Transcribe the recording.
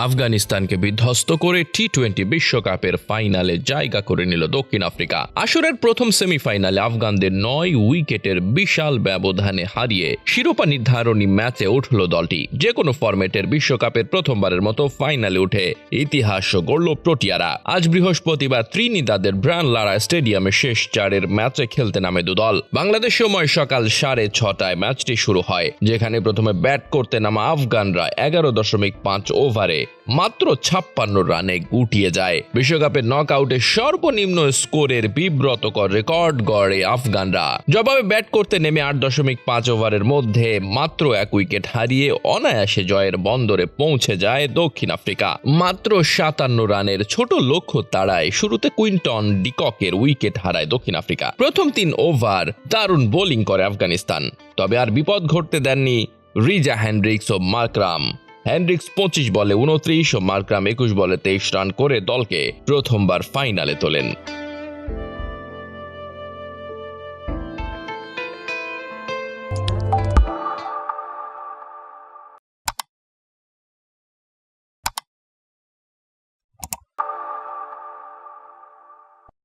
আফগানিস্তানকে বিধ্বস্ত করে টি-20 বিশ্বকাপের ফাইনালে জায়গা করে নিল দক্ষিণ আফ্রিকা। আসরের প্রথম সেমিফাইনালে আফগানদের 9 উইকেটের বিশাল ব্যবধানে হারিয়ে শিরোপা নির্ধারণী ম্যাচে উঠল দলটি। যে কোনো ফরম্যাটের বিশ্বকাপের প্রথমবারের মতো ফাইনালে উঠে ইতিহাস গড়ল প্রোটিয়ারা। আজ বৃহস্পতিবার ত্রিনিদাদের ব্রায়ান লারা স্টেডিয়ামে শেষ 4-এর ম্যাচে খেলতে নামে দুদল। বাংলাদেশ সময় সকাল 6:30টায় ম্যাচটি শুরু হয়, যেখানে প্রথমে ব্যাট করতে নামা আফগানরা 11.5 ওভারে মাত্র 56 রানে গুটিয়ে যায়। বিশ্বকাপের নকআউটে সর্বনিম্ন স্কোরের বিব্রতকর রেকর্ড গড়ে আফগানরা। জবাবে ব্যাট করতে নেমে 8.5 ওভারের মধ্যে মাত্র 1 উইকেট হারিয়ে অনায়াসে জয়ের বন্দরে পৌঁছে যায় দক্ষিণ আফ্রিকা। মাত্র 57 রানের ছোট লক্ষ্য তাড়ায় শুরুতে কুইন্টন ডিককের উইকেট হারায় দক্ষিণ আফ্রিকা। প্রথম 3 ওভার দারুণ বোলিং করে আফগানিস্তান, তবে আর বিপদ ঘটতে দেননি রিজা হেনড্রিক্স ও মার্করাম। হেনড্রিক্স 25 বলে 29 ও মার্করাম 21 বলে 23 রান করে দলকে প্রথমবার ফাইনালে তোলেন।